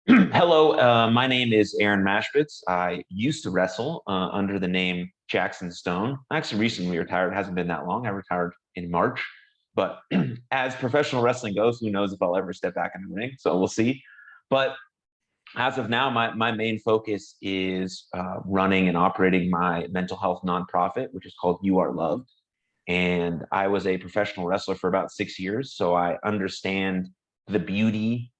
Hello, my name is Aaron Mashbitz. I used to wrestle under the name Jackson Stone. I actually recently retired. It hasn't been that long. I retired in March. But as professional wrestling goes, who knows if I'll ever step back in the ring? So we'll see. But as of now, my main focus is running and operating my mental health nonprofit, which is called You Are Loved. And I was a professional wrestler for about 6 years. So I understand the beauty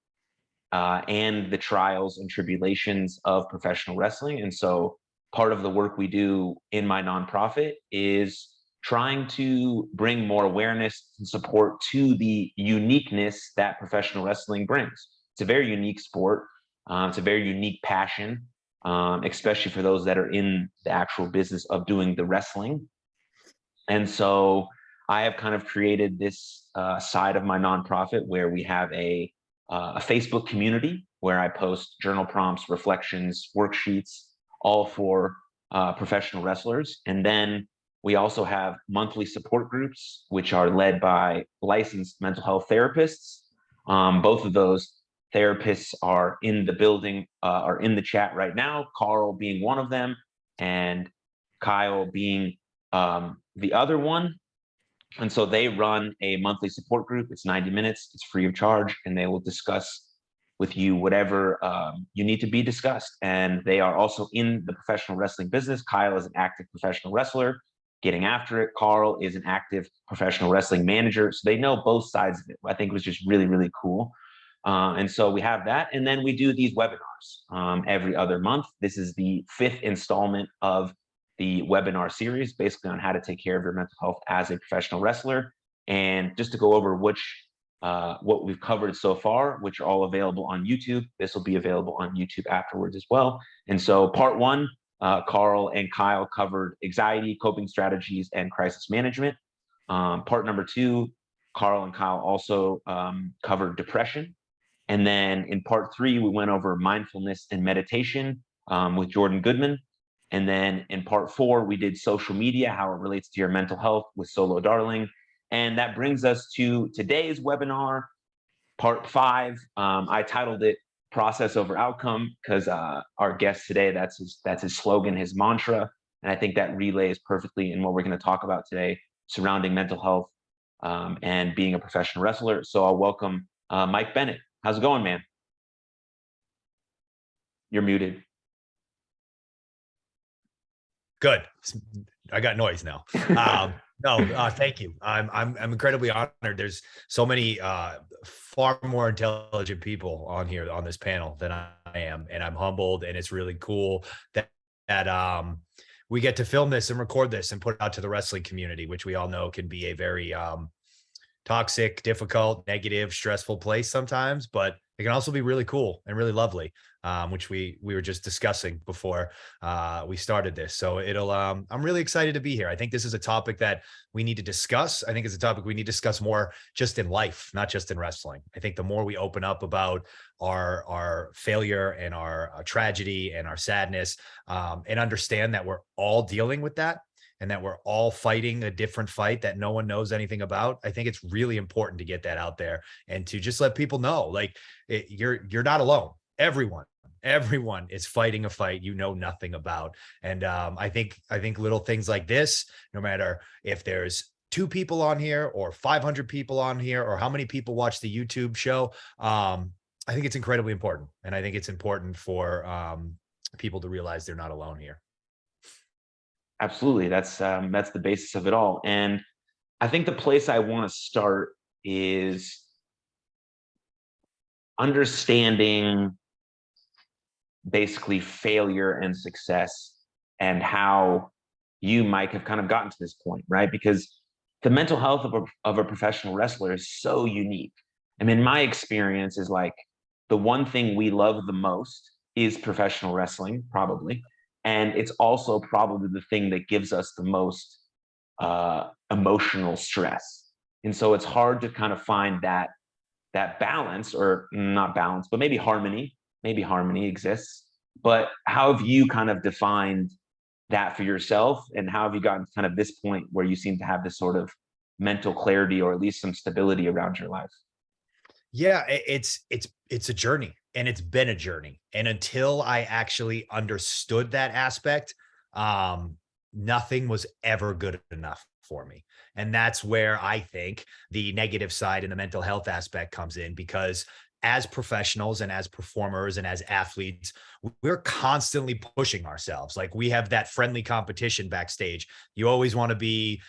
and the trials and tribulations of professional wrestling. And so part of the work we do in my nonprofit is trying to bring more awareness and support to the uniqueness that professional wrestling brings. It's a very unique sport. It's a very unique passion, especially for those that are in the actual business of doing the wrestling. And so I have kind of created this side of my nonprofit where we have a Facebook community where I post journal prompts, reflections, worksheets, all for professional wrestlers. And then we also have monthly support groups, which are led by licensed mental health therapists. Both of those therapists are in the building, are in the chat right now, Carl being one of them, and Kyle being the other one. And so they run a monthly support group. It's 90 minutes. It's free of charge. And they will discuss with you whatever you need to be discussed. And they are also in the professional wrestling business. Kyle is an active professional wrestler getting after it. Carl is an active professional wrestling manager. So they know both sides of it. I think it was just really, really cool. And so we have that. And then we do these webinars every other month. This is the fifth installment of the webinar series, basically on how to take care of your mental health as a professional wrestler. And just to go over what we've covered so far, which are all available on YouTube. This will be available on YouTube afterwards as well. And so part one, Carl and Kyle covered anxiety, coping strategies, and crisis management. Part number two, Carl and Kyle also covered depression. And then in part three, we went over mindfulness and meditation with Jordan Goodman. And then in part four, we did social media, how it relates to your mental health with Solo Darling. And that brings us to today's webinar, part five. I titled it Process Over Outcome because our guest today, that's his slogan, his mantra. And I think that relays perfectly in what we're going to talk about today surrounding mental health and being a professional wrestler. So I'll welcome Mike Bennett. How's it going, man? You're muted. Good. I got noise now. Thank you. I'm incredibly honored. There's so many far more intelligent people on here on this panel than I am, and I'm humbled. And it's really cool that we get to film this and record this and put it out to the wrestling community, which we all know can be a very toxic, difficult, negative, stressful place sometimes, but it can also be really cool and really lovely, which we were just discussing before we started this. So I'm really excited to be here. I think this is a topic that we need to discuss. I think it's a topic we need to discuss more just in life, not just in wrestling. I think the more we open up about our failure and our tragedy and our sadness, and understand that we're all dealing with that, and that we're all fighting a different fight that no one knows anything about. I think it's really important to get that out there and to just let people know, like, you're not alone. Everyone is fighting a fight you know nothing about. And I think little things like this, no matter if there's 2 people on here or 500 people on here or how many people watch the YouTube show, I think it's incredibly important. And I think it's important for people to realize they're not alone here. Absolutely. That's the basis of it all. And I think the place I want to start is understanding basically failure and success and how you, Mike, have kind of gotten to this point, right? Because the mental health of a professional wrestler is so unique. I mean, my experience is like the one thing we love the most is professional wrestling, probably. And it's also probably the thing that gives us the most emotional stress. And so it's hard to kind of find that balance, or not balance, but maybe harmony. Maybe harmony exists. But how have you kind of defined that for yourself? And how have you gotten to kind of this point where you seem to have this sort of mental clarity or at least some stability around your life? Yeah, it's a journey. and it's been a journey. And until I actually understood that aspect, nothing was ever good enough for me. And that's where I think the negative side and the mental health aspect comes in, because as professionals and as performers and as athletes, we're constantly pushing ourselves. Like, we have that friendly competition backstage. You always want to be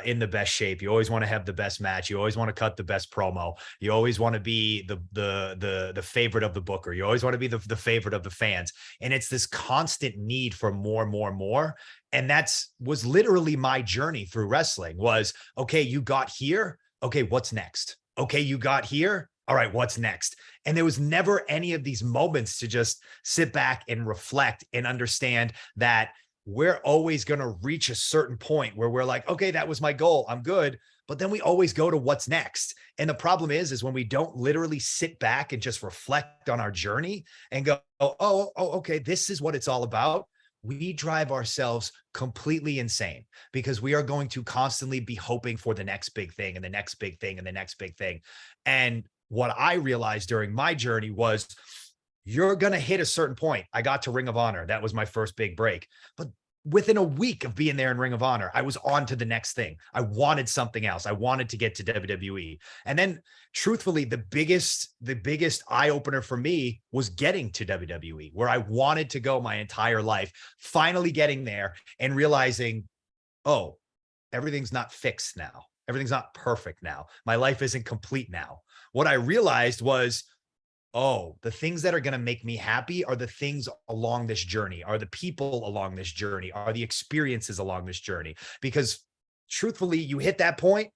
in the best shape. You always want to have the best match. You always want to cut the best promo. You always want to be the favorite of the booker. You always want to be the favorite of the fans. And it's this constant need for more, more, more. And that's was literally my journey through wrestling was, okay, you got here. Okay, what's next? Okay, you got here. All right, what's next? And there was never any of these moments to just sit back and reflect and understand that we're always going to reach a certain point where we're like, okay, that was my goal. I'm good. But then we always go to what's next. And the problem is when we don't literally sit back and just reflect on our journey and go, okay, this is what it's all about. We drive ourselves completely insane, because we are going to constantly be hoping for the next big thing and the next big thing and the next big thing. And what I realized during my journey was, you're going to hit a certain point. I got to Ring of Honor. That was my first big break. But within a week of being there in Ring of Honor, I was on to the next thing. I wanted something else. I wanted to get to WWE. And then truthfully, the biggest eye opener for me was getting to WWE, where I wanted to go my entire life, finally getting there and realizing, oh, everything's not fixed now. Everything's not perfect now. My life isn't complete now. What I realized was, oh, the things that are going to make me happy are the things along this journey, are the people along this journey, are the experiences along this journey. Because truthfully, you hit that point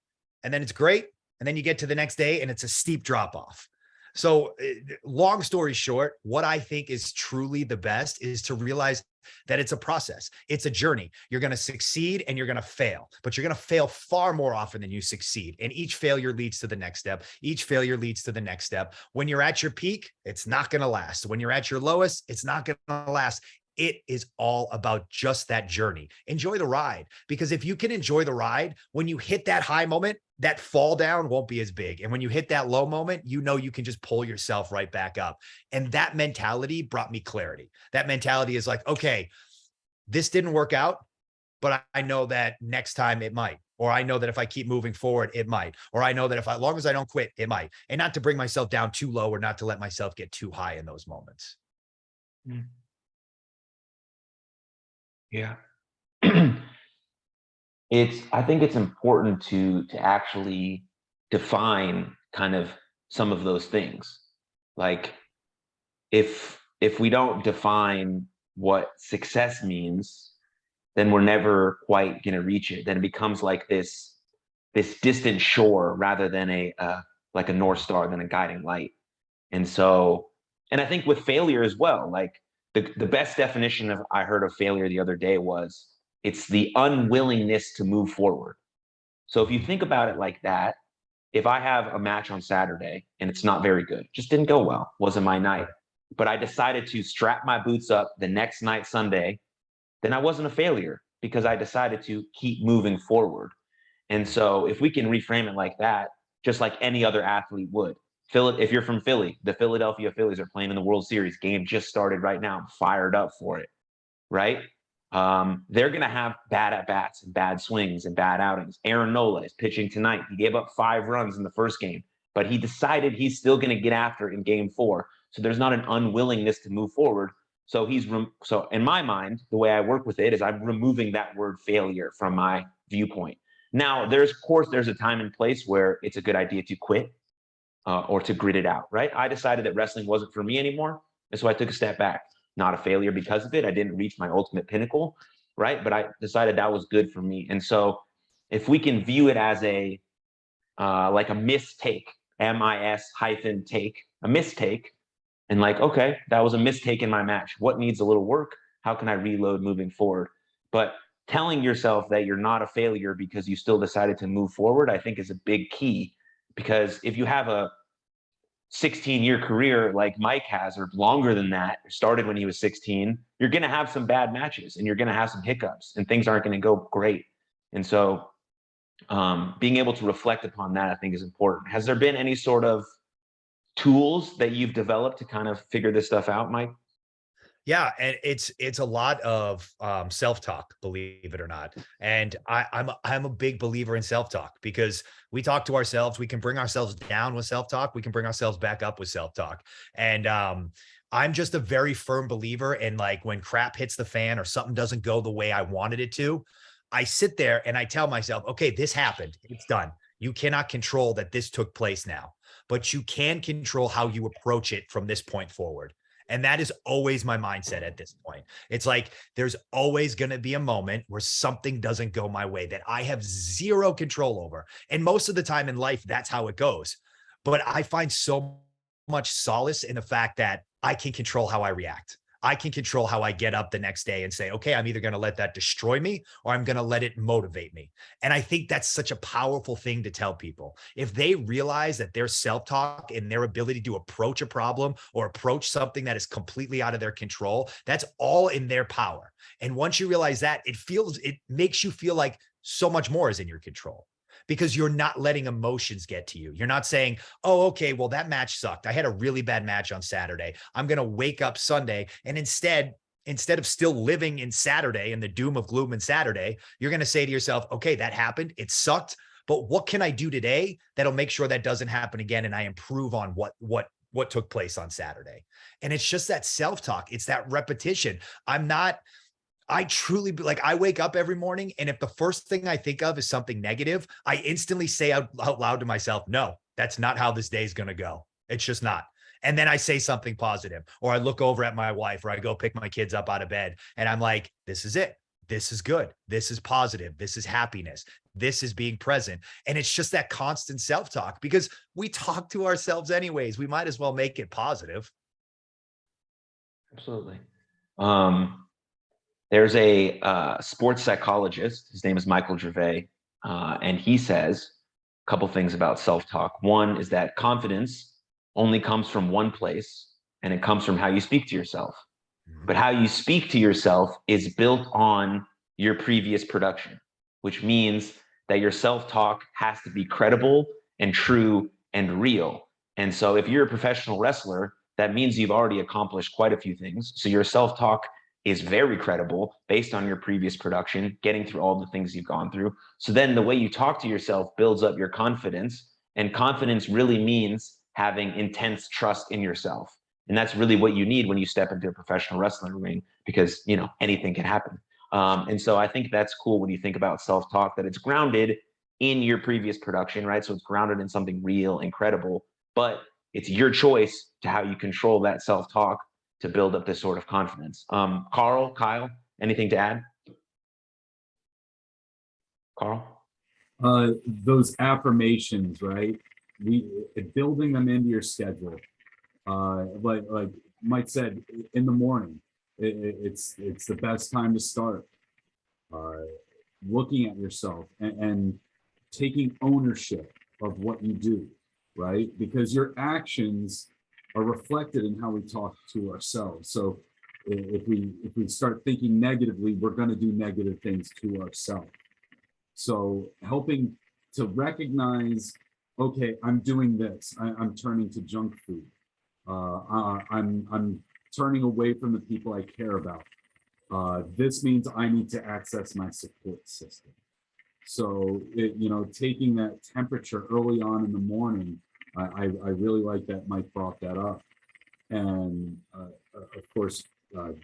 and then it's great. And then you get to the next day and it's a steep drop off. So long story short, what I think is truly the best is to realize that it's a process. It's a journey. You're going to succeed and you're going to fail, but you're going to fail far more often than you succeed. And each failure leads to the next step. Each failure leads to the next step. When you're at your peak, it's not going to last. When you're at your lowest, it's not going to last. It is all about just that journey. Enjoy the ride, because if you can enjoy the ride, when you hit that high moment, that fall down won't be as big. And when you hit that low moment, you know you can just pull yourself right back up. And that mentality brought me clarity. That mentality is like, okay, this didn't work out, but I know that next time it might. Or I know that if I keep moving forward, it might. Or I know that as long as I don't quit, it might. And not to bring myself down too low, or not to let myself get too high in those moments. Yeah. I think it's important to actually define kind of some of those things. Like, if we don't define what success means, then we're never quite going to reach it. Then it becomes like this distant shore rather than like a North Star, than a guiding light. And so, and I think with failure as well, like the best definition I heard of failure the other day was, it's the unwillingness to move forward. So if you think about it like that, if I have a match on Saturday and it's not very good, just didn't go well, wasn't my night, but I decided to strap my boots up the next night, Sunday, then I wasn't a failure, because I decided to keep moving forward. And so if we can reframe it like that, just like any other athlete would. If you're from Philly, the Philadelphia Phillies are playing in the World Series. Game just started right now. I'm fired up for it, right? They're going to have bad at-bats and bad swings and bad outings. Aaron Nola is pitching tonight. He gave up 5 runs in the first game, but he decided he's still going to get after it in game 4. So there's not an unwillingness to move forward. So so in my mind, the way I work with it is I'm removing that word failure from my viewpoint. Now, there's a time and place where it's a good idea to quit or to grit it out, right? I decided that wrestling wasn't for me anymore, and so I took a step back. Not a failure because of it. I didn't reach my ultimate pinnacle, right? But I decided that was good for me. And so if we can view it as like a mistake, MIS-take, a mistake, and like, okay, that was a mistake in my match. What needs a little work? How can I reload moving forward? But telling yourself that you're not a failure because you still decided to move forward, I think is a big key. Because if you have a 16-year career like Mike has, or longer than that, started when he was 16, you're going to have some bad matches and you're going to have some hiccups and things aren't going to go great. And so being able to reflect upon that, I think, is important. Has there been any sort of tools that you've developed to kind of figure this stuff out, Mike? Yeah, and it's a lot of self-talk, believe it or not. And I'm a big believer in self-talk because we talk to ourselves. We can bring ourselves down with self-talk. We can bring ourselves back up with self-talk. And I'm just a very firm believer in, like, when crap hits the fan or something doesn't go the way I wanted it to, I sit there and I tell myself, okay, this happened. It's done. You cannot control that this took place now, but you can control how you approach it from this point forward. And that is always my mindset at this point. It's like there's always going to be a moment where something doesn't go my way that I have zero control over. And most of the time in life, that's how it goes. But I find so much solace in the fact that I can control how I react. I can control how I get up the next day and say, okay, I'm either going to let that destroy me or I'm going to let it motivate me. And I think that's such a powerful thing to tell people. If they realize that their self-talk and their ability to approach a problem or approach something that is completely out of their control, that's all in their power. And once you realize that, it makes you feel like so much more is in your control because you're not letting emotions get to you. You're not saying, oh, okay, well, that match sucked. I had a really bad match on Saturday. I'm going to wake up Sunday. And instead of still living in Saturday and the doom of gloom in Saturday, you're going to say to yourself, okay, that happened. It sucked. But what can I do today that'll make sure that doesn't happen again? And I improve on what took place on Saturday. And it's just that self-talk. It's that repetition. I truly, like, I wake up every morning, and if the first thing I think of is something negative, I instantly say out loud to myself, no, that's not how this day is going to go. It's just not. And then I say something positive, or I look over at my wife, or I go pick my kids up out of bed, and I'm like, this is it. This is good. This is positive. This is happiness. This is being present. And it's just that constant self-talk because we talk to ourselves anyways. We might as well make it positive. Absolutely. Um, there's a sports psychologist. His name is Michael Gervais, and he says a couple things about self-talk. One is that confidence only comes from one place, and it comes from how you speak to yourself. But how you speak to yourself is built on your previous production, which means that your self-talk has to be credible and true and real. And so if you're a professional wrestler, that means you've already accomplished quite a few things. So your self-talk is very credible based on your previous production, getting through all the things you've gone through. So then the way you talk to yourself builds up your confidence, and confidence really means having intense trust in yourself. And that's really what you need when you step into a professional wrestling ring, because anything can happen. And so I think that's cool when you think about self-talk, that it's grounded in your previous production, right? So it's grounded in something real, incredible, but it's your choice to how you control that self-talk to build up this sort of confidence. Carl, Kyle, anything to add? Carl? Those affirmations, right? We building them into your schedule. Like Mike said, in the morning, it's the best time to start. Looking at yourself and taking ownership of what you do, right? Because your actions are reflected in how we talk to ourselves. So if we start thinking negatively, we're going to do negative things to ourselves. So helping to recognize, okay, I'm doing this. I'm turning to junk food. I'm turning away from the people I care about. This means I need to access my support system. So, taking that temperature early on in the morning, I really like that Mike brought that up. And of course,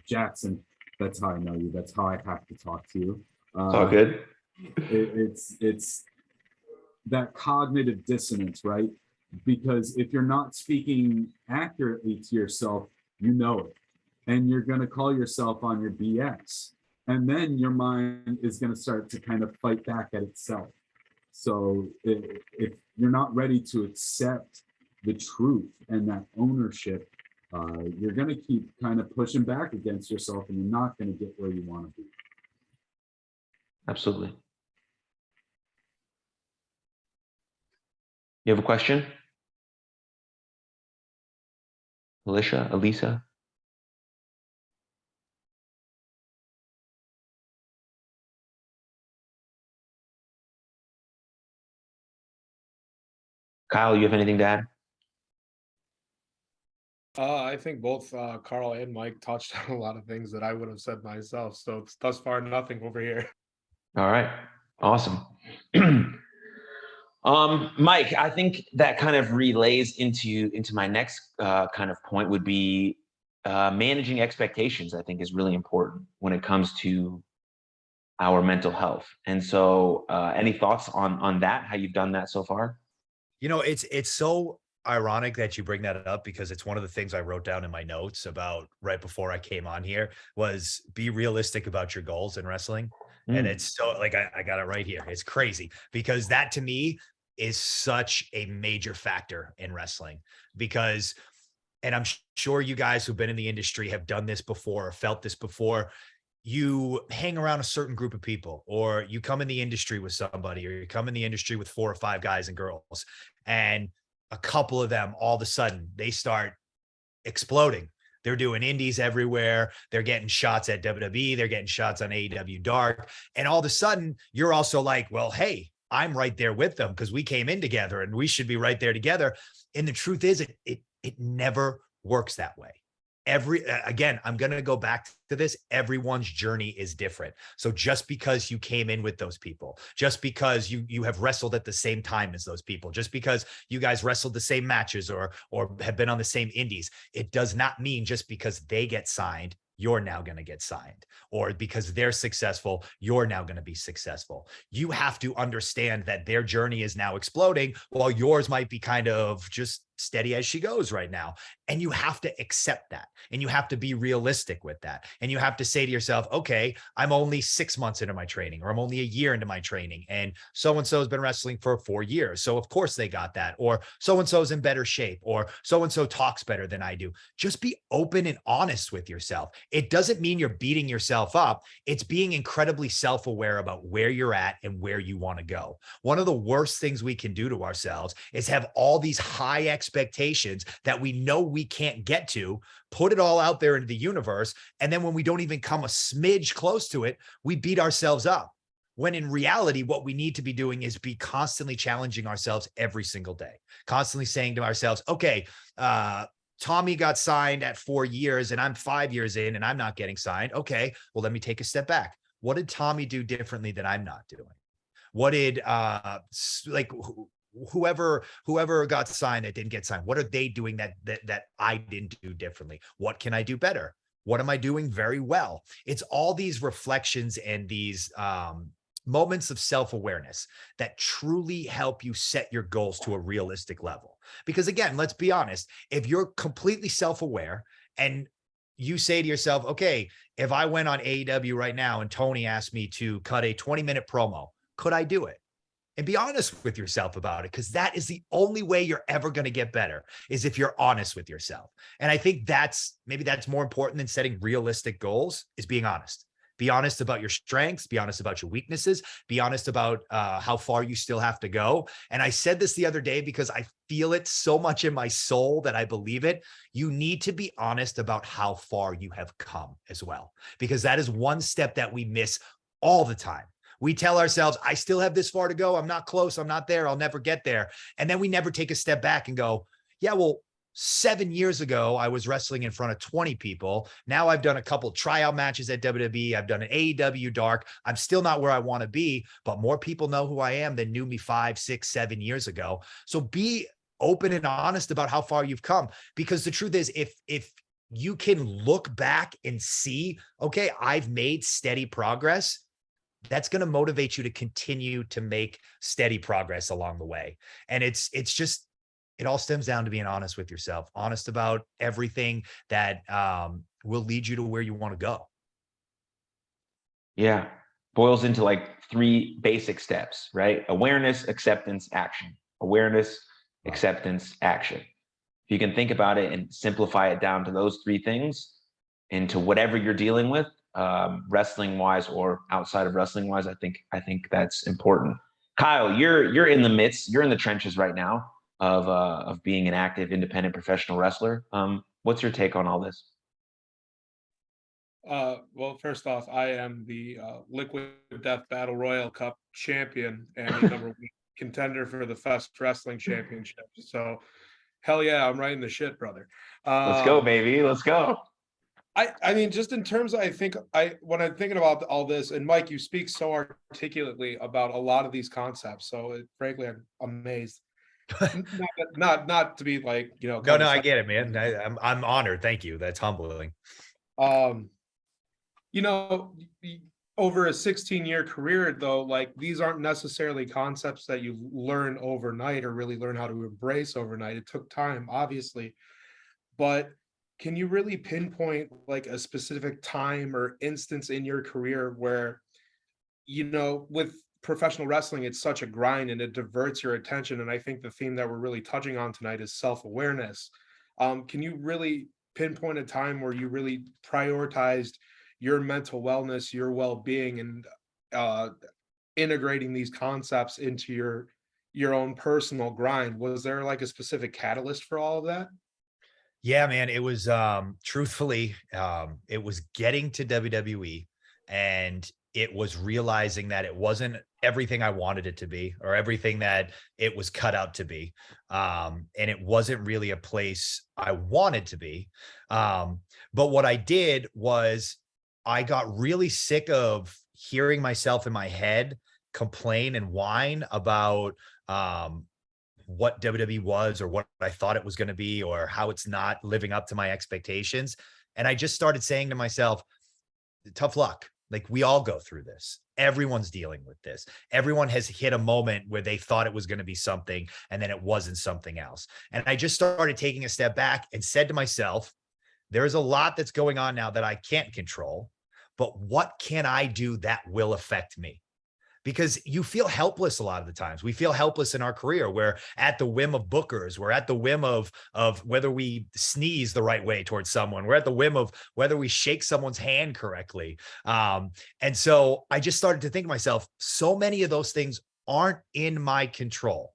Jackson, that's how I know you. That's how I have to talk to you. It's all good. It's that cognitive dissonance, right? Because if you're not speaking accurately to yourself, you know it. And you're going to call yourself on your BS. And then your mind is going to start to kind of fight back at itself. So if you're not ready to accept the truth and that ownership, you're going to keep kind of pushing back against yourself, and you're not going to get where you want to be. Absolutely. You have a question? Alicia, Elisa? Kyle, you have anything to add? I think both Carl and Mike touched on a lot of things that I would have said myself. So it's thus far nothing over here. All right. Awesome. Mike, I think that kind of relays into my next kind of point would be managing expectations. I think is really important when it comes to our mental health. And so, any thoughts on that? How you've done that so far? It's so ironic that you bring that up because it's one of the things I wrote down in my notes about right before I came on here was be realistic about your goals in wrestling. And Mm. it's so like I got it right here. It's crazy because that to me is such a major factor in wrestling because and I'm sure you guys who've been in the industry have done this before or felt this before. You hang around a certain group of people, or you come in the industry with somebody, or you come in the industry with 4 or 5 guys and girls, and a couple of them all of a sudden they start exploding. They're doing indies everywhere. They're getting shots at WWE. They're getting shots on AEW Dark. And all of a sudden, you're also like, well, hey, I'm right there with them because we came in together and we should be right there together. And the truth is, it never works that way. Again, I'm going to go back to this. Everyone's journey is different. So just because you came in with those people, just because you have wrestled at the same time as those people, just because you guys wrestled the same matches or have been on the same indies, it does not mean just because they get signed, you're now going to get signed, or because they're successful, you're now going to be successful. You have to understand that their journey is now exploding while yours might be kind of just steady as she goes right now. And you have to accept that. And you have to be realistic with that. And you have to say to yourself, okay, I'm only 6 months into my training, or I'm only a year into my training. And so-and-so has been wrestling for 4 years. So of course they got that. Or so-and-so's in better shape, or so-and-so talks better than I do. Just be open and honest with yourself. It doesn't mean you're beating yourself up. It's being incredibly self-aware about where you're at and where you want to go. One of the worst things we can do to ourselves is have all these high expectations that we know we can't get to, put it all out there into the universe. And then when we don't even come a smidge close to it, we beat ourselves up. When in reality, what we need to be doing is be constantly challenging ourselves every single day, constantly saying to ourselves, okay, Tommy got signed at 4 years and I'm 5 years in and I'm not getting signed. Okay, well, let me take a step back. What did Tommy do differently that I'm not doing? What did whoever got signed that didn't get signed, what are they doing that I didn't do differently? What can I do better? What am I doing very well? It's all these reflections and these moments of self-awareness that truly help you set your goals to a realistic level. Because again, let's be honest, if you're completely self-aware and you say to yourself, okay, if I went on AEW right now and Tony asked me to cut a 20-minute promo, could I do it? And be honest with yourself about it, because that is the only way you're ever going to get better is if you're honest with yourself. And I think that's more important than setting realistic goals is being honest. Be honest about your strengths, be honest about your weaknesses, be honest about how far you still have to go. And I said this the other day because I feel it so much in my soul that I believe it. You need to be honest about how far you have come as well, because that is one step that we miss all the time. We tell ourselves, I still have this far to go. I'm not close. I'm not there. I'll never get there. And then we never take a step back and go, yeah, well, 7 years ago, I was wrestling in front of 20 people. Now I've done a couple tryout matches at WWE. I've done an AEW Dark. I'm still not where I want to be, but more people know who I am than knew me 5, 6, 7 years ago. So be open and honest about how far you've come. Because the truth is, if you can look back and see, okay, I've made steady progress, that's going to motivate you to continue to make steady progress along the way. And it's just, it all stems down to being honest with yourself, honest about everything that will lead you to where you want to go. Yeah. Boils into like 3 basic steps, right? Awareness, acceptance, action. Awareness, acceptance, action. If you can think about it and simplify it down to those 3 things into whatever you're dealing with, wrestling wise or outside of wrestling wise, I think that's important. Kyle, you're in the midst, you're in the trenches right now of being an active independent professional wrestler. What's your take on all this? Well, first off, I am the Liquid Death Battle Royal Cup champion and the #1 contender for the Fest Wrestling Championship. So Hell yeah, I'm writing the shit, brother. Let's go, baby. Let's go. I mean, just in terms of, when I'm thinking about all this, and Mike, you speak so articulately about a lot of these concepts. So frankly, I'm amazed. Not to be like, No, I get it, man. I'm honored. Thank you. That's humbling. Um, you know, over a 16-year career, though, like these aren't necessarily concepts that you learn overnight or really learn how to embrace overnight. It took time, obviously, but can you really pinpoint like a specific time or instance in your career where, with professional wrestling, it's such a grind and it diverts your attention. And I think the theme that we're really touching on tonight is self-awareness. Can you really pinpoint a time where you really prioritized your mental wellness, your well-being, and integrating these concepts into your own personal grind? Was there like a specific catalyst for all of that? Yeah, man, it was truthfully, it was getting to WWE, and it was realizing that it wasn't everything I wanted it to be or everything that it was cut out to be. And it wasn't really a place I wanted to be. But what I did was I got really sick of hearing myself in my head complain and whine about what WWE was or what I thought it was going to be or how it's not living up to my expectations. And I just started saying to myself, tough luck. Like we all go through this. Everyone's dealing with this. Everyone has hit a moment where they thought it was going to be something and then it wasn't something else. And I just started taking a step back and said to myself, there's a lot that's going on now that I can't control, but what can I do that will affect me? Because you feel helpless a lot of the times. We feel helpless in our career. We're at the whim of bookers. We're at the whim of whether we sneeze the right way towards someone. We're at the whim of whether we shake someone's hand correctly. And so I just started to think to myself, so many of those things aren't in my control.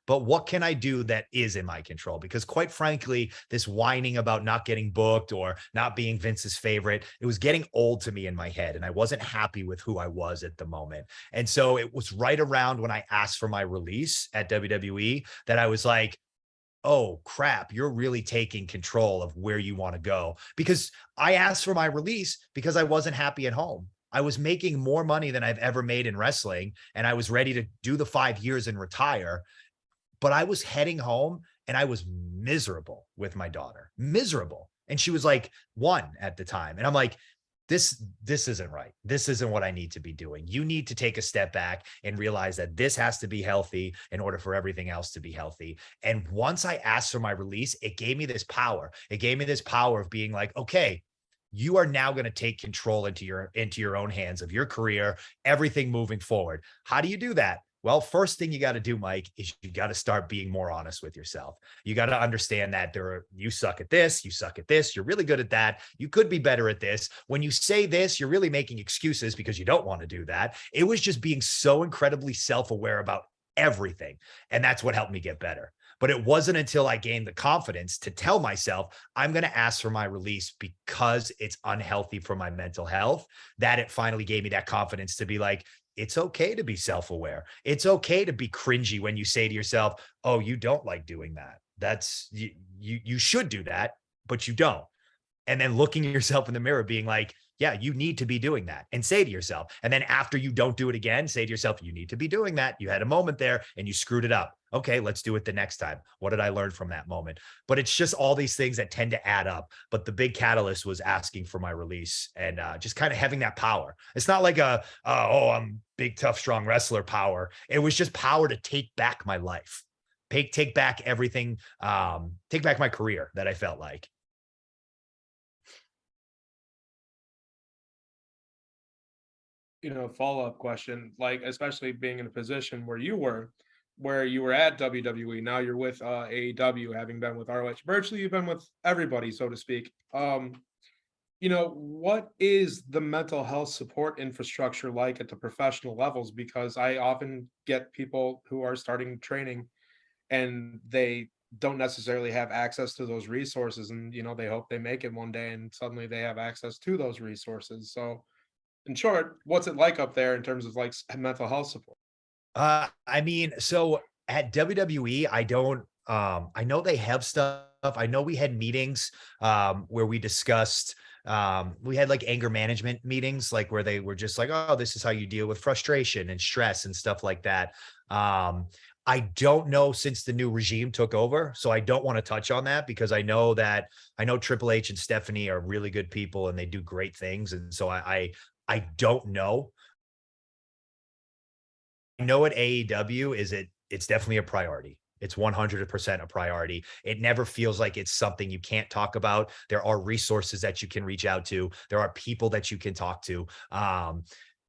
But what can I do that is in my control? Because quite frankly, this whining about not getting booked or not being Vince's favorite, it was getting old to me in my head. And I wasn't happy with who I was at the moment. And so it was right around when I asked for my release at WWE that I was like, oh crap, you're really taking control of where you want to go. Because I asked for my release because I wasn't happy at home. I was making more money than I've ever made in wrestling. And I was ready to do the 5 years and retire. But I was heading home and I was miserable with my daughter, miserable. And she was like 1 at the time. And I'm like, this isn't right. This isn't what I need to be doing. You need to take a step back and realize that this has to be healthy in order for everything else to be healthy. And once I asked for my release, it gave me this power. It gave me this power of being like, okay, you are now going to take control into your own hands of your career, everything moving forward. How do you do that? Well, first thing you got to do, Mike, is you got to start being more honest with yourself. You got to understand that you suck at this, you suck at this, you're really good at that. You could be better at this. When you say this, you're really making excuses because you don't want to do that. It was just being so incredibly self-aware about everything. And that's what helped me get better. But it wasn't until I gained the confidence to tell myself, I'm going to ask for my release because it's unhealthy for my mental health, that it finally gave me that confidence to be like, it's okay to be self-aware. It's okay to be cringy when you say to yourself, oh, you don't like doing that. That's you should do that, but you don't. And then looking at yourself in the mirror being like, yeah, you need to be doing that, and say to yourself. And then after you don't do it again, say to yourself, you need to be doing that. You had a moment there and you screwed it up. Okay, let's do it the next time. What did I learn from that moment? But it's just all these things that tend to add up. But the big catalyst was asking for my release and just kind of having that power. It's not like I'm big, tough, strong wrestler power. It was just power to take back my life, take back everything, take back my career that I felt like. Follow-up question, like especially being in a position where you were at WWE, now you're with AEW, having been with ROH, virtually you've been with everybody, so to speak. What is the mental health support infrastructure like at the professional levels? Because I often get people who are starting training and they don't necessarily have access to those resources, and they hope they make it one day and suddenly they have access to those resources. So in short, what's it like up there in terms of like mental health support? I mean, so at WWE, I know they have stuff. I know we had meetings where we discussed, we had like anger management meetings, like where they were just like, oh, this is how you deal with frustration and stress and stuff like that. I don't know since the new regime took over, so I don't want to touch on that because I know Triple H and Stephanie are really good people and they do great things, and so I don't know. I know at AEW it's definitely a priority. It's 100% a priority. It never feels like it's something you can't talk about. There are resources that you can reach out to. There are people that you can talk to.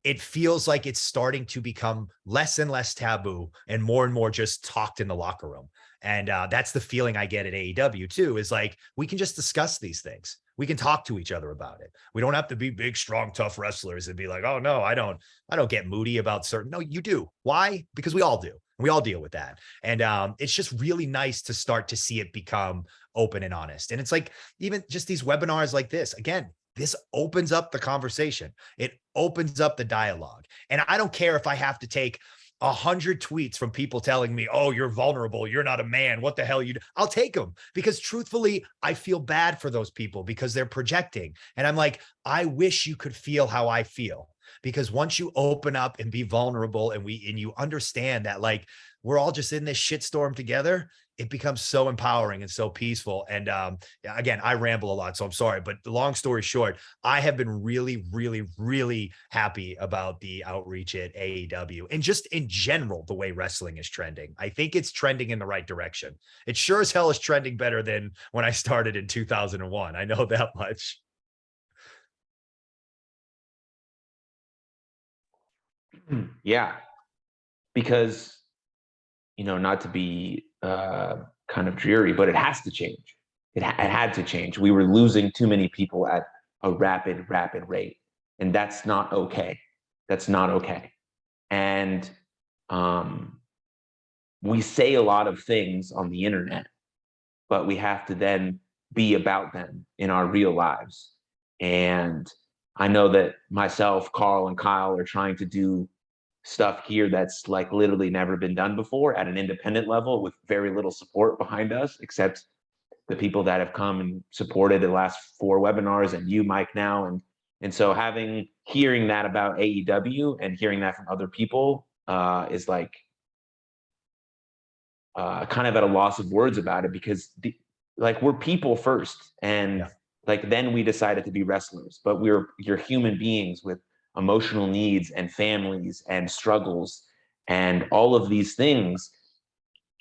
It feels like it's starting to become less and less taboo and more just talked in the locker room. And that's the feeling I get at AEW too, is like, we can just discuss these things. We can talk to each other about it. We don't have to be big, strong, tough wrestlers and be like, oh no, I don't get moody about certain. No, you do. Why? Because we all do. We all deal with that. And it's just really nice to start to see it become open and honest. And it's like, even just these webinars like this, again, this opens up the conversation. It opens up the dialogue. And I don't care if I have to take 100 tweets from people telling me, oh, you're vulnerable. You're not a man. What the hell you do? I'll take them because truthfully, I feel bad for those people because they're projecting. And I'm like, I wish you could feel how I feel, because once you open up and be vulnerable and you understand that like we're all just in this shitstorm together, it becomes so empowering and so peaceful. And again, I ramble a lot, so I'm sorry. But the long story short, I have been really, really, really happy about the outreach at AEW and just in general, the way wrestling is trending. I think it's trending in the right direction. It sure as hell is trending better than when I started in 2001. I know that much. Yeah, because not to be kind of dreary, but it has to change. It had to change. We were losing too many people at a rapid rate, and that's not okay. That's not okay. And we say a lot of things on the internet, but we have to then be about them in our real lives. And I know that myself, Carl, and Kyle are trying to do stuff here that's like literally never been done before at an independent level with very little support behind us, except the people that have come and supported the last 4 webinars and you, Mike, now. And so hearing that about AEW and hearing that from other people is like kind of at a loss of words about it, because like we're people first, and like then we decided to be wrestlers, but you're human beings with emotional needs and families and struggles and all of these things.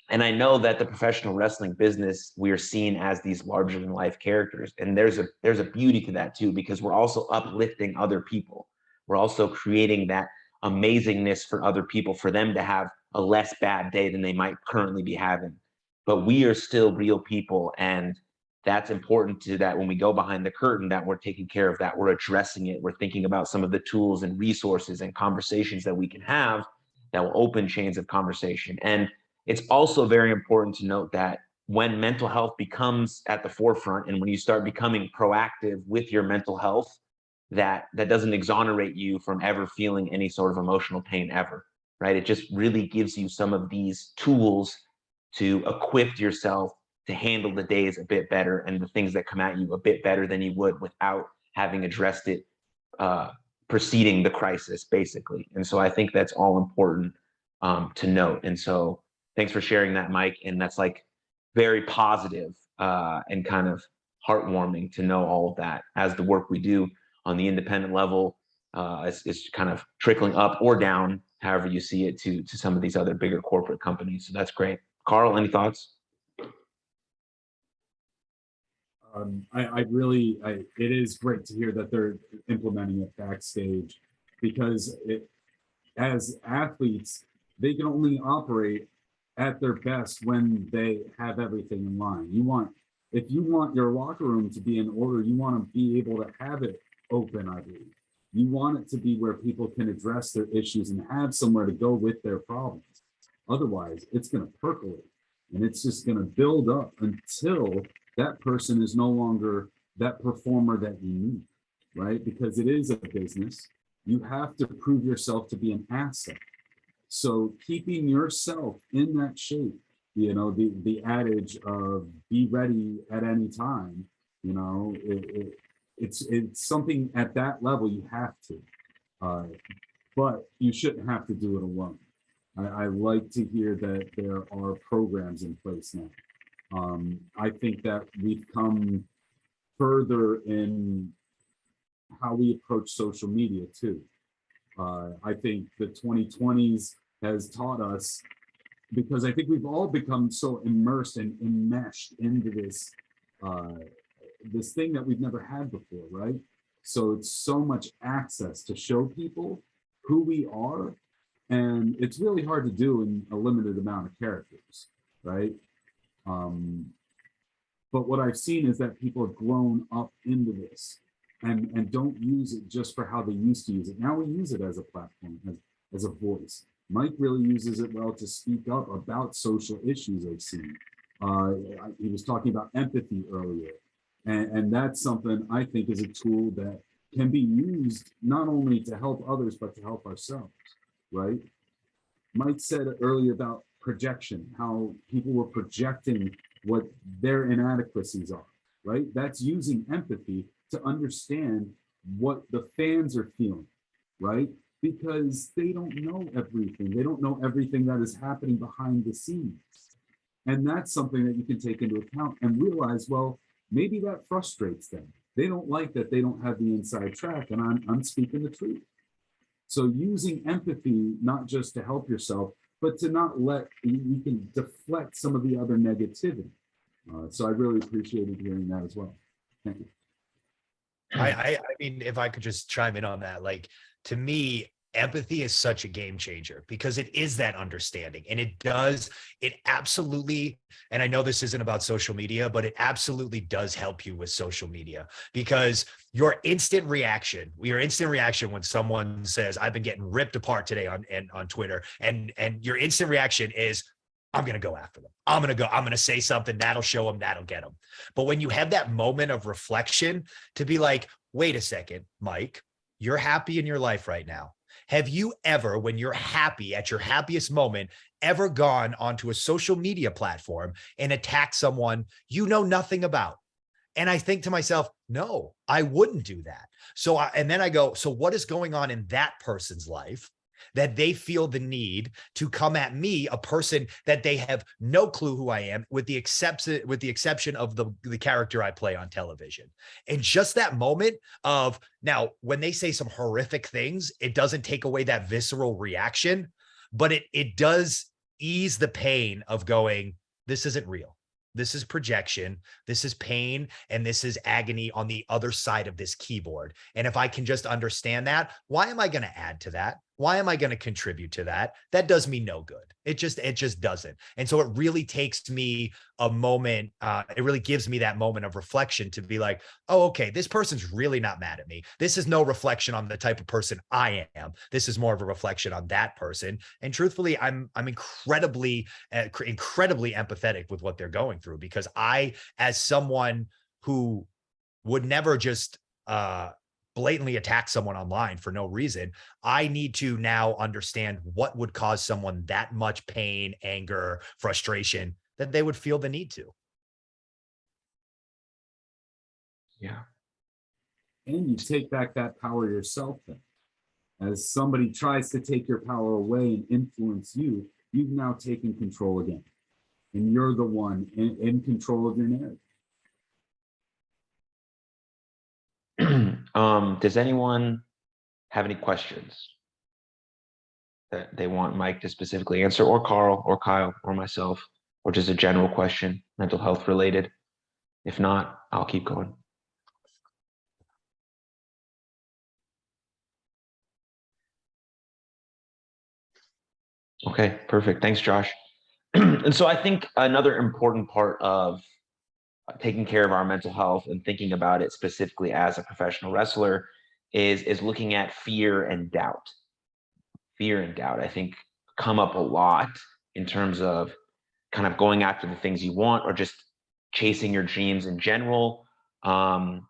And I know that the professional wrestling business, we're seen as these larger than life characters, and there's a beauty to that too, because we're also uplifting other people. We're also creating that amazingness for other people, for them to have a less bad day than they might currently be having. But we are still real people, and that's important to that when we go behind the curtain, that we're taking care of that, we're addressing it, we're thinking about some of the tools and resources and conversations that we can have that will open chains of conversation. And it's also very important to note that when mental health becomes at the forefront and when you start becoming proactive with your mental health, that doesn't exonerate you from ever feeling any sort of emotional pain ever, right? It just really gives you some of these tools to equip yourself to handle the days a bit better and the things that come at you a bit better than you would without having addressed it preceding the crisis, basically. And so I think that's all important to note. And so thanks for sharing that, Mike. And that's like very positive and kind of heartwarming to know all of that, as the work we do on the independent level is kind of trickling up or down, however you see it, to some of these other bigger corporate companies. So that's great. Carl, any thoughts? It is great to hear that they're implementing it backstage, because as athletes, they can only operate at their best when they have everything in line. If you want your locker room to be in order, you want to be able to have it open, I believe. You want it to be where people can address their issues and have somewhere to go with their problems. Otherwise, it's going to percolate and it's just going to build up until that person is no longer that performer that you need, right? Because it is a business. You have to prove yourself to be an asset. So keeping yourself in that shape You know, the adage of be ready at any time, you know, it's something at that level you have to, but you shouldn't have to do it alone. I like to hear that there are programs in place now. I think that we've come further in how we approach social media too. I think the 2020s has taught us, because I think we've all become so immersed and enmeshed into this this thing that we've never had before, right? So it's so much access to show people who we are, and it's really hard to do in a limited amount of characters, right? But what I've seen is that people have grown up into this and don't use it just for how they used to use it. Now we use it as a platform, as a voice. Mike really uses it well to speak up about social issues I've seen. He was talking about empathy earlier. And that's something I think is a tool that can be used not only to help others, but to help ourselves, right? Mike said earlier about projection, how people were projecting what their inadequacies are, right? That's using empathy to understand what the fans are feeling, right? Because they don't know everything. They don't know everything that is happening behind the scenes. And that's something that you can take into account and realize, well, maybe that frustrates them. They don't like that they don't have the inside track, and I'm speaking the truth. So using empathy, not just to help yourself, but to not let, you can deflect some of the other negativity. So I really appreciated hearing that as well. Thank you. I mean, if I could just chime in on that, like, to me, empathy is such a game changer because it is that understanding, and it absolutely, and I know this isn't about social media, but it absolutely does help you with social media, because your instant reaction when someone says, I've been getting ripped apart today on Twitter, and your instant reaction is, I'm going to go after them. I'm going to say something that'll show them, that'll get them. But when you have that moment of reflection to be like, wait a second, Mike, you're happy in your life right now. Have you ever, when you're happy at your happiest moment, ever gone onto a social media platform and attacked someone you know nothing about? And I think to myself, no, I wouldn't do that. And then I go, so what is going on in that person's life that they feel the need to come at me, a person that they have no clue who I am, with the exception of the character I play on television? And just that moment of, now, when they say some horrific things, it doesn't take away that visceral reaction, but it does ease the pain of going, this isn't real. This is projection, this is pain, and this is agony on the other side of this keyboard. And if I can just understand that, why am I going to add to that? Why am I going to contribute to that? That does me no good. It just doesn't. And so it really takes me a moment. It really gives me that moment of reflection to be like, oh, okay, this person's really not mad at me. This is no reflection on the type of person I am. This is more of a reflection on that person. And truthfully, I'm incredibly empathetic with what they're going through, because I, as someone who would never just blatantly attack someone online for no reason, I need to now understand what would cause someone that much pain, anger, frustration that they would feel the need to. Yeah. And you take back that power yourself then. As somebody tries to take your power away and influence you, you've now taken control again. And you're the one in control of your narrative. Does anyone have any questions that they want Mike to specifically answer, or Carl or Kyle or myself, or just a general question, mental health related? If not, I'll keep going. Okay, perfect. Thanks, Josh. And so I think another important part of taking care of our mental health and thinking about it specifically as a professional wrestler is looking at fear and doubt. Fear and doubt, I think, come up a lot in terms of kind of going after the things you want, or just chasing your dreams in general. I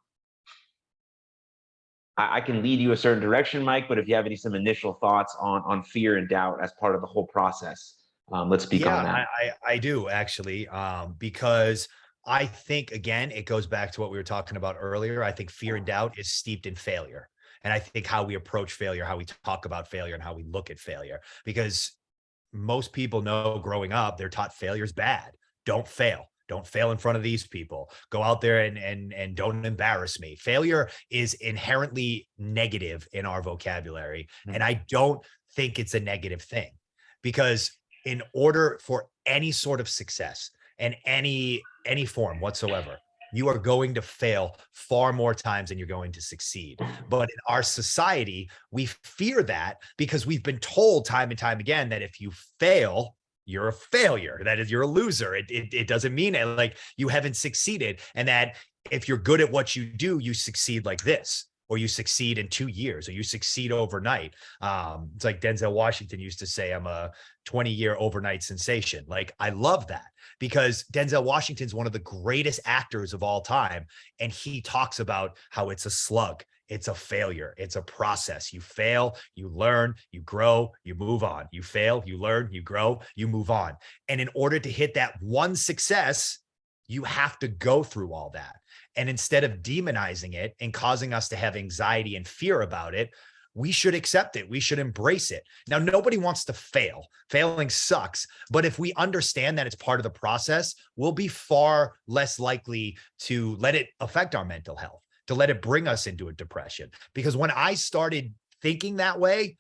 can lead you a certain direction, Mike, but if you have some initial thoughts on fear and doubt as part of the whole process, Let's speak on that. I do actually, because I think, again, it goes back to what we were talking about earlier. I think fear and doubt is steeped in failure. And I think how we approach failure, how we talk about failure, and how we look at failure, because most people know growing up, they're taught failure's bad. Don't fail. Don't fail in front of these people. Go out there and don't embarrass me. Failure is inherently negative in our vocabulary. And I don't think it's a negative thing, because in order for any sort of success and any form whatsoever, you are going to fail far more times than you're going to succeed. But in our society, we fear that because we've been told time and time again that if you fail, you're a failure. That is, you're a loser. It doesn't mean it, like you haven't succeeded. And that if you're good at what you do, you succeed like this, or you succeed in 2 years, or you succeed overnight. It's like Denzel Washington used to say, I'm a 20-year overnight sensation. Like, I love that, because Denzel Washington's one of the greatest actors of all time. And he talks about how it's a slug. It's a failure. It's a process. You fail, you learn, you grow, you move on. You fail, you learn, you grow, you move on. And in order to hit that one success, you have to go through all that. And instead of demonizing it and causing us to have anxiety and fear about it, we should accept it. We should embrace it. Now, nobody wants to fail. Failing sucks. But if we understand that it's part of the process, we'll be far less likely to let it affect our mental health, to let it bring us into a depression. Because when I started thinking that way,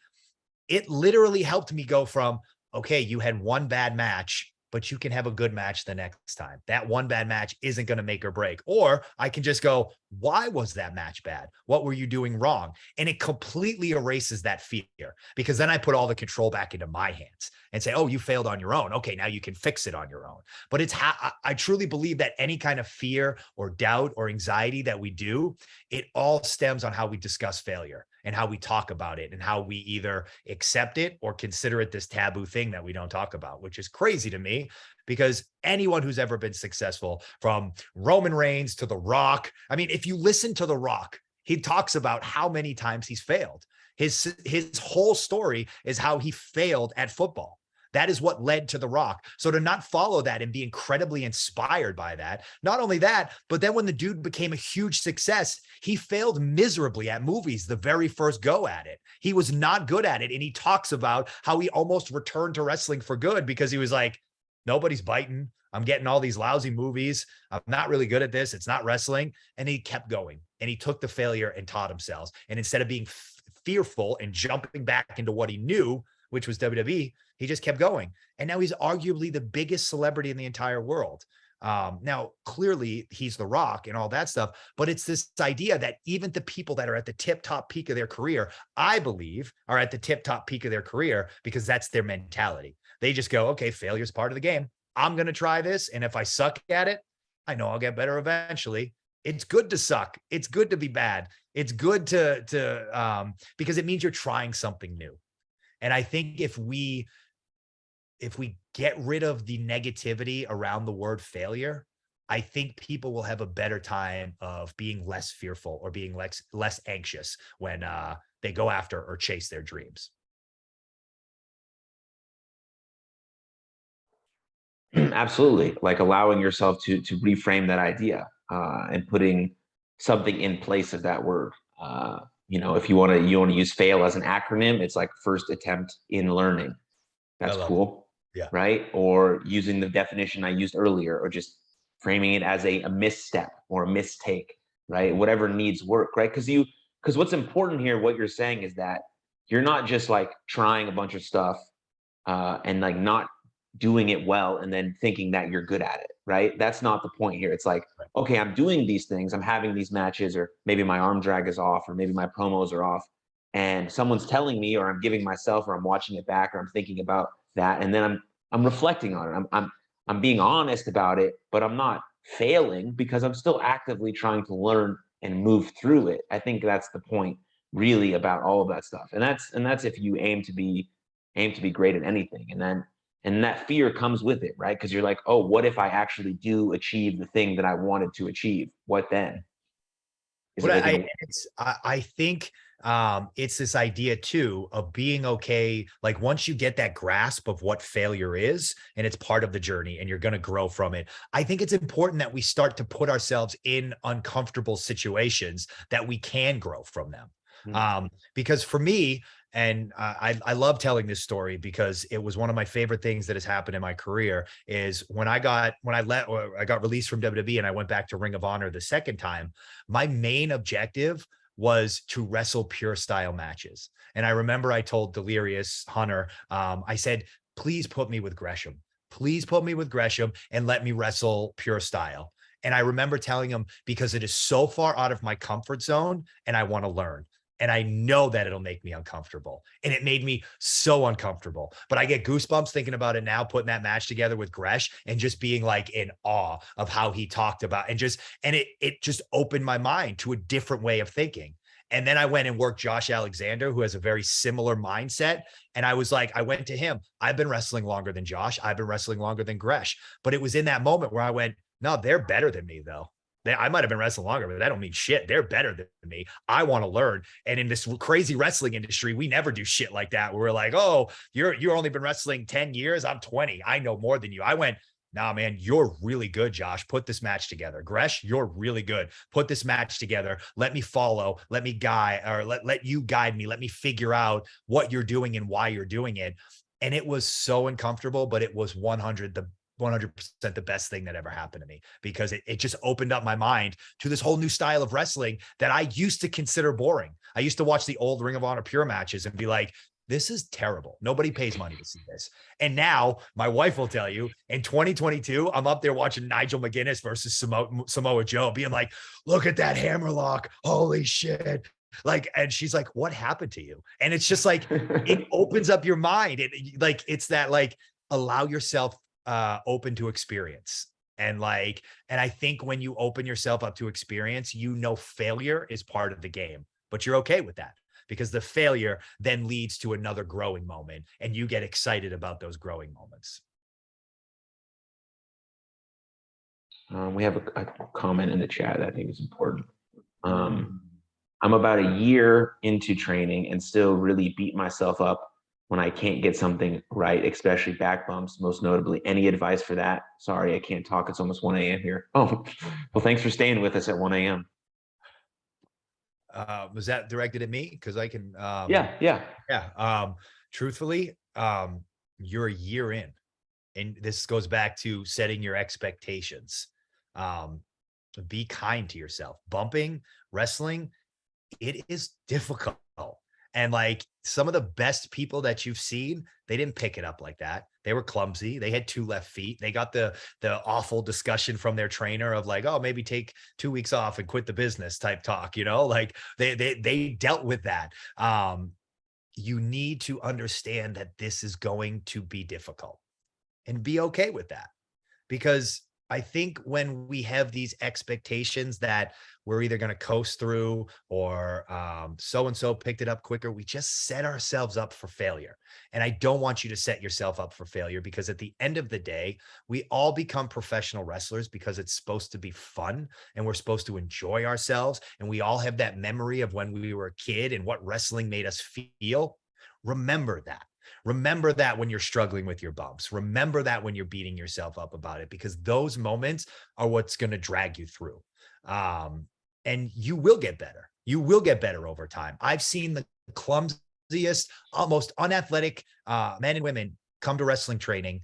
it literally helped me go from, okay, you had one bad match, but you can have a good match the next time. That one bad match isn't going to make or break. Or I can just go, why was that match bad? What were you doing wrong? And it completely erases that fear, because then I put all the control back into my hands and say, oh, you failed on your own. Okay, now you can fix it on your own. But I truly believe that any kind of fear or doubt or anxiety that we do, it all stems on how we discuss failure and how we talk about it, and how we either accept it or consider it this taboo thing that we don't talk about, which is crazy to me, because anyone who's ever been successful, from Roman Reigns to The Rock, I mean, if you listen to The Rock, he talks about how many times he's failed. His whole story is how he failed at football. That is what led to The Rock. So to not follow that and be incredibly inspired by that, not only that, but then when the dude became a huge success, he failed miserably at movies the very first go at it. He was not good at it. And he talks about how he almost returned to wrestling for good, because he was like, nobody's biting. I'm getting all these lousy movies. I'm not really good at this. It's not wrestling. And he kept going, and he took the failure and taught himself. And instead of being fearful and jumping back into what he knew, which was WWE, he just kept going. And now he's arguably the biggest celebrity in the entire world. Now, clearly he's The Rock and all that stuff, but it's this idea that even the people that are at the tip top peak of their career, I believe, are at the tip top peak of their career because that's their mentality. They just go, okay, failure's part of the game. I'm going to try this. And if I suck at it, I know I'll get better eventually. It's good to suck. It's good to be bad. It's good to because it means you're trying something new. And I think if we get rid of the negativity around the word failure, I think people will have a better time of being less fearful or being less anxious when they go after or chase their dreams. Absolutely. Like allowing yourself to reframe that idea and putting something in place of that word. If you want to use fail as an acronym, it's like first attempt in learning. That's cool. Yeah. Right. Or using the definition I used earlier, or just framing it as a misstep or a mistake, right? Whatever needs work, right? Because what's important here, what you're saying is that you're not just like trying a bunch of stuff and like not doing it well and then thinking that you're good at it, right? That's not the point here. It's like, okay, I'm doing these things, I'm having these matches, or maybe my arm drag is off, or maybe my promos are off, and someone's telling me, or I'm giving myself, or I'm watching it back, or I'm thinking about that, and then I'm reflecting on it. I'm being honest about it, but I'm not failing because I'm still actively trying to learn and move through it. I think that's the point really about all of that stuff. And that's if you aim to be great at anything. And that fear comes with it, right? Because you're like, oh, what if I actually do achieve the thing that I wanted to achieve? What then? Is But it like I think it's this idea too of being okay. Like once you get that grasp of what failure is and it's part of the journey and you're going to grow from it, I think it's important that we start to put ourselves in uncomfortable situations that we can grow from them. Because for me, and I love telling this story because it was one of my favorite things that has happened in my career is when I got released from WWE and I went back to Ring of Honor the second time, my main objective was to wrestle pure style matches. And I remember I told Delirious Hunter, I said, please put me with Gresham. Please put me with Gresham and let me wrestle pure style. And I remember telling him because it is so far out of my comfort zone and I want to learn. And I know that it'll make me uncomfortable. And it made me so uncomfortable. But I get goosebumps thinking about it now, putting that match together with Gresh and just being like in awe of how he talked about and it just opened my mind to a different way of thinking. And then I went and worked Josh Alexander, who has a very similar mindset. And I was like, I went to him. I've been wrestling longer than Josh. I've been wrestling longer than Gresh. But it was in that moment where I went, no, they're better than me though. I might have been wrestling longer, but that don't mean shit. They're better than me. I want to learn. And in this crazy wrestling industry, we never do shit like that. We're like, oh, you're only been wrestling 10 years. I'm 20. I know more than you. I went, nah, man, you're really good, Josh. Put this match together. Gresh, you're really good. Put this match together. Let me follow. Let me guide, or let you guide me. Let me figure out what you're doing and why you're doing it. And it was so uncomfortable, but it was 100% the best thing that ever happened to me because it just opened up my mind to this whole new style of wrestling that I used to consider boring. I used to watch the old Ring of Honor pure matches and be like, this is terrible. Nobody pays money to see this. And now my wife will tell you in 2022, I'm up there watching Nigel McGuinness versus Samoa Joe being like, look at that hammerlock. Holy shit. Like, and she's like, what happened to you? And it's just like, it opens up your mind. It's that like, allow yourself open to experience. And I think when you open yourself up to experience, failure is part of the game, but you're okay with that because the failure then leads to another growing moment and you get excited about those growing moments. We have a comment in the chat that I think is important. I'm about a year into training and still really beat myself up when I can't get something right, especially back bumps, most notably. Any advice for that? Sorry, I can't talk. It's almost 1 a.m. here. Oh, well, thanks for staying with us at 1 a.m. Was that directed at me? Because I can. Yeah. Truthfully, you're a year in, and this goes back to setting your expectations. Be kind to yourself. Bumping, wrestling, it is difficult. And like some of the best people that you've seen, they didn't pick it up like that. They were clumsy. They had 2 left feet. They got the awful discussion from their trainer of like, oh, maybe take 2 weeks off and quit the business type talk, like they dealt with that. You need to understand that this is going to be difficult and be okay with that. Because I think when we have these expectations that we're either going to coast through or so-and-so picked it up quicker, we just set ourselves up for failure. And I don't want you to set yourself up for failure because at the end of the day, we all become professional wrestlers because it's supposed to be fun and we're supposed to enjoy ourselves. And we all have that memory of when we were a kid and what wrestling made us feel. Remember that. Remember that when you're struggling with your bumps. Remember that when you're beating yourself up about it, because those moments are what's going to drag you through. And you will get better. You will get better over time. I've seen the clumsiest, almost unathletic men and women come to wrestling training,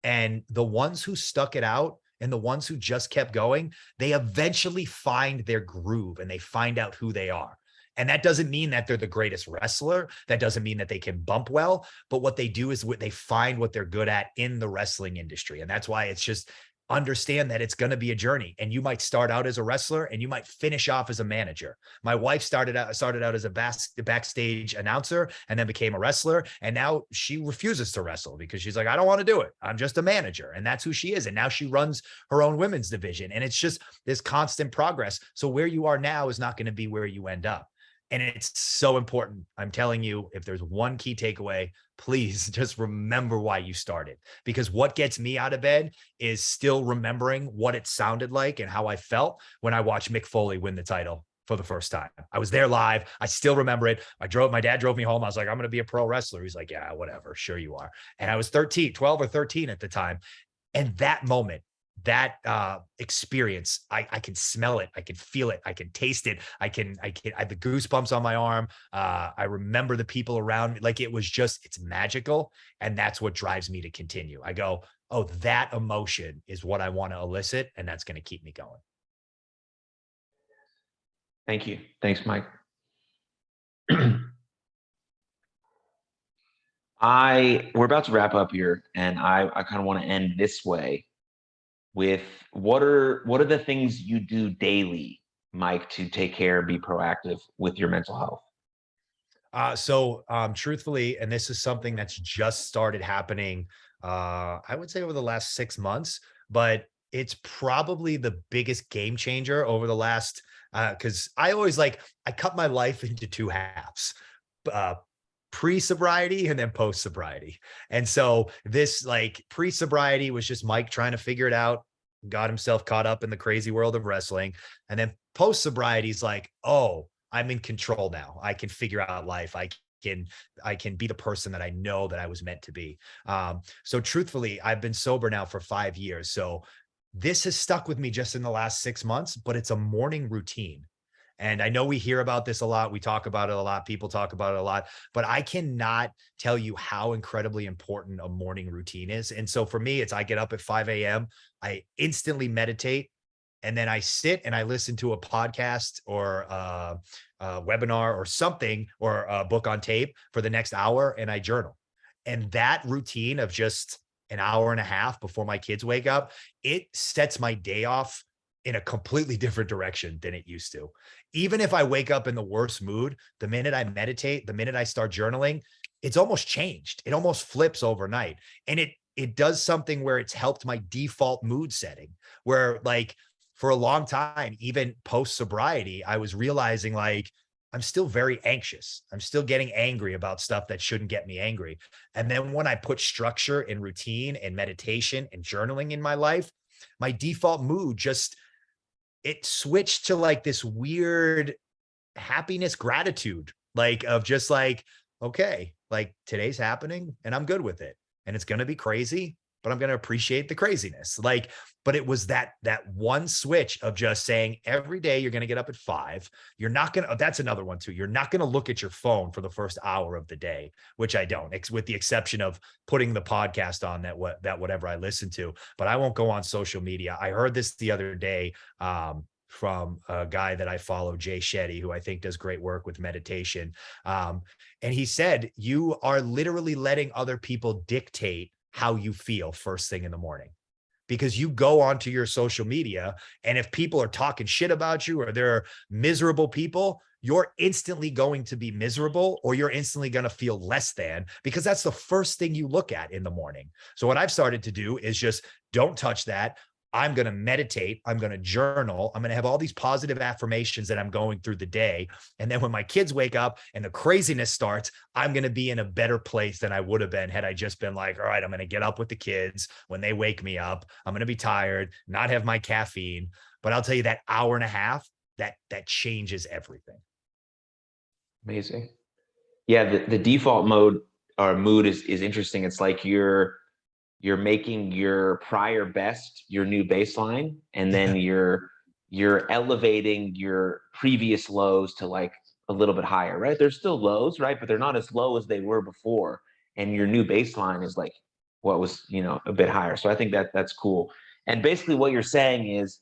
and the ones who stuck it out and the ones who just kept going, they eventually find their groove and they find out who they are. And that doesn't mean that they're the greatest wrestler. That doesn't mean that they can bump well, but what they do is they find what they're good at in the wrestling industry. And that's why it's just understand that it's going to be a journey, and you might start out as a wrestler and you might finish off as a manager. My wife started out as a backstage announcer and then became a wrestler. And now she refuses to wrestle because she's like, I don't want to do it. I'm just a manager. And that's who she is. And now she runs her own women's division. And it's just this constant progress. So where you are now is not going to be where you end up. And it's so important. I'm telling you, if there's one key takeaway, please just remember why you started. Because what gets me out of bed is still remembering what it sounded like and how I felt when I watched Mick Foley win the title for the first time. I was there live. I still remember it. My dad drove me home. I was like, I'm going to be a pro wrestler. He's like, yeah, whatever. Sure you are. And I was 12 or 13 at the time. And that moment, that experience, I can smell it. I can feel it. I can taste it. I have the goosebumps on my arm. I remember the people around me. Like it's magical. And that's what drives me to continue. I go, oh, that emotion is what I want to elicit. And that's going to keep me going. Thank you. Thanks, Mike. We're about to wrap up here, and I kind of want to end this way with what are the things you do daily, Mike, to take care, be proactive with your mental health? So truthfully, and this is something that's just started happening, I would say over the last 6 months, but it's probably the biggest game changer over the last, because I cut my life into two halves. Pre-sobriety and then post-sobriety. And so this pre-sobriety was just Mike trying to figure it out, got himself caught up in the crazy world of wrestling. And then post-sobriety is like, oh, I'm in control now. I can figure out life. I can be the person that I know that I was meant to be. So truthfully, I've been sober now for 5 years. So this has stuck with me just in the last 6 months, but it's a morning routine. And I know we hear about this a lot. We talk about it a lot. People talk about it a lot, but I cannot tell you how incredibly important a morning routine is. And so for me, I get up at 5 a.m. I instantly meditate, and then I sit and I listen to a podcast or a webinar or something, or a book on tape for the next hour, and I journal. And that routine of just an hour and a half before my kids wake up, it sets my day off in a completely different direction than it used to. Even if I wake up in the worst mood, the minute I meditate, the minute I start journaling, it's almost changed. It almost flips overnight. And it does something where it's helped my default mood setting, where for a long time, even post sobriety, I was realizing I'm still very anxious. I'm still getting angry about stuff that shouldn't get me angry. And then when I put structure and routine and meditation and journaling in my life, my default mood it switched to this weird happiness, gratitude, of just okay, today's happening and I'm good with it. And it's going to be crazy, but I'm going to appreciate the craziness. But it was that one switch of just saying every day you're going to get up at 5. You're not going to, that's another one too. You're not going to look at your phone for the first hour of the day, which I don't, with the exception of putting the podcast on that whatever I listen to, but I won't go on social media. I heard this the other day, from a guy that I follow, Jay Shetty, who I think does great work with meditation. And he said, you are literally letting other people dictate how you feel first thing in the morning, because you go onto your social media, and if people are talking shit about you or they're miserable people, you're instantly going to be miserable, or you're instantly going to feel less than, because that's the first thing you look at in the morning. So what I've started to do is just don't touch that. I'm going to meditate. I'm going to journal. I'm going to have all these positive affirmations that I'm going through the day. And then when my kids wake up and the craziness starts, I'm going to be in a better place than I would have been had I just been all right, I'm going to get up with the kids. When they wake me up, I'm going to be tired, not have my caffeine. But I'll tell you, that hour and a half, that changes everything. Amazing. Yeah, the default mode or mood is interesting. It's like you're making your prior best your new baseline, and then you're elevating your previous lows to a little bit higher, right? There's still lows, right? But they're not as low as they were before. And your new baseline is what was, a bit higher. So I think that's cool. And basically what you're saying is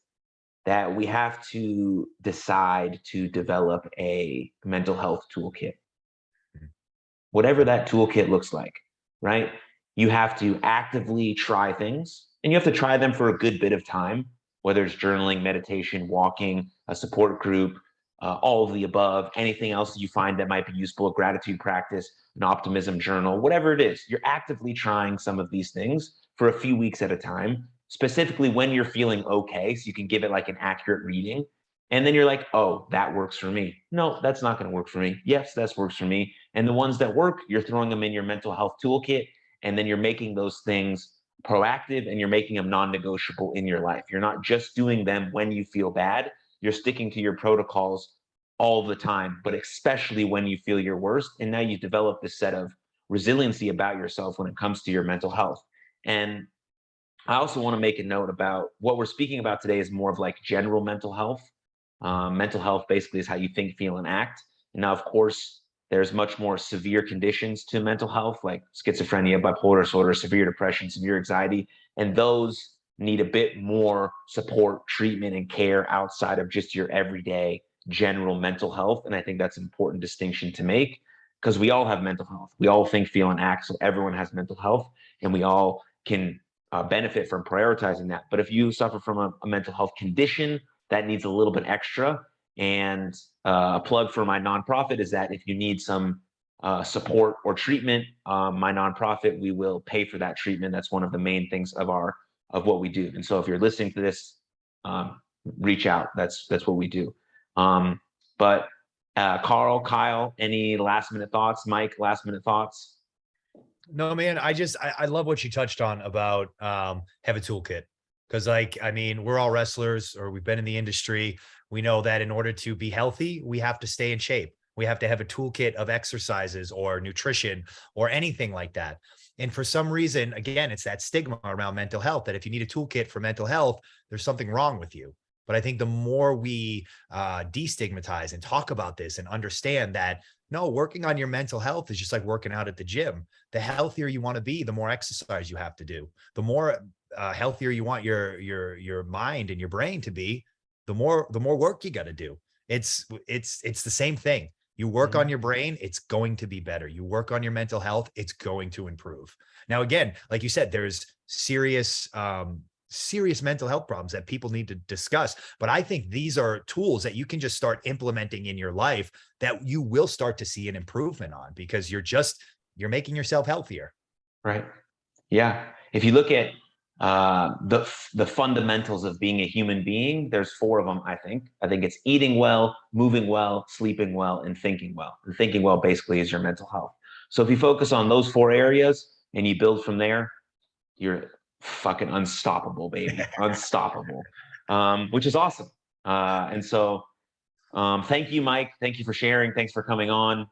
that we have to decide to develop a mental health toolkit, whatever that toolkit looks like, right? You have to actively try things, and you have to try them for a good bit of time, whether it's journaling, meditation, walking, a support group, all of the above, anything else that you find that might be useful, a gratitude practice, an optimism journal, whatever it is. You're actively trying some of these things for a few weeks at a time, specifically when you're feeling okay, so you can give it an accurate reading. And then you're like, oh, that works for me. No, that's not going to work for me. Yes, that works for me. And the ones that work, you're throwing them in your mental health toolkit. And then you're making those things proactive, and you're making them non-negotiable in your life. You're not just doing them when you feel bad. You're sticking to your protocols all the time, but especially when you feel your worst. And now you've developed this set of resiliency about yourself when it comes to your mental health. And I also want to make a note about what we're speaking about today is more of like general mental health. Mental health basically is how you think, feel, and act. And now, of course, there's much more severe conditions to mental health, like schizophrenia, bipolar disorder, severe depression, severe anxiety. And those need a bit more support, treatment, and care outside of just your everyday general mental health. And I think that's an important distinction to make, because we all have mental health. We all think, feel, and act. So everyone has mental health, and we all can benefit from prioritizing that. But if you suffer from a mental health condition that needs a little bit extra, and a plug for my nonprofit is that if you need some support or treatment, my nonprofit, we will pay for that treatment. That's one of the main things of what we do. And so if you're listening to this, reach out. That's what we do. But Carl, Kyle, any last minute thoughts? Mike, last minute thoughts? No, man, I love what you touched on about have a toolkit. Because, like, I mean, we're all wrestlers, or we've been in the industry. We know that in order to be healthy, we have to stay in shape. We have to have a toolkit of exercises or nutrition or anything like that. And for some reason, again, it's that stigma around mental health, that if you need a toolkit for mental health, there's something wrong with you. But I think the more we destigmatize and talk about this and understand that, no, working on your mental health is just like working out at the gym. The healthier you want to be, the more exercise you have to do. The more healthier you want your mind and your brain to be, the more work you got to do. It's the same thing. You work on your brain, it's going to be better. You work on your mental health, it's going to improve. Now, again, like you said, there's serious mental health problems that people need to discuss. But I think these are tools that you can just start implementing in your life that you will start to see an improvement on, because you're making yourself healthier. Right. Yeah. If you look at the fundamentals of being a human being, there's 4 of them, I think. I think it's eating well, moving well, sleeping well, and thinking well. And thinking well basically is your mental health. So if you focus on those 4 areas and you build from there, you're fucking unstoppable, baby. Unstoppable. Which is awesome. And so thank you, Mike. Thank you for sharing. Thanks for coming on.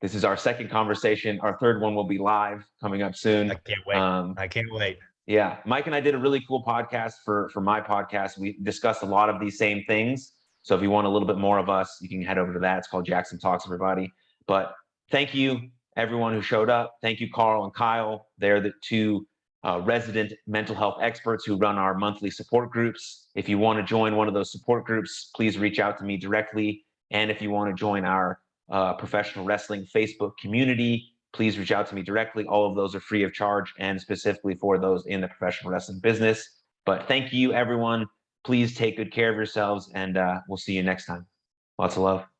This is our second conversation. Our third one will be live coming up soon. I can't wait. I can't wait. Yeah. Mike and I did a really cool podcast for my podcast. We discussed a lot of these same things. So if you want a little bit more of us, you can head over to that. It's called Jackson Talks, everybody. But thank you, everyone who showed up. Thank you, Carl and Kyle. They're the 2 resident mental health experts who run our monthly support groups. If you want to join one of those support groups, please reach out to me directly. And if you want to join our professional wrestling Facebook community, please reach out to me directly. All of those are free of charge and specifically for those in the professional wrestling business. But thank you, everyone. Please take good care of yourselves, and we'll see you next time. Lots of love.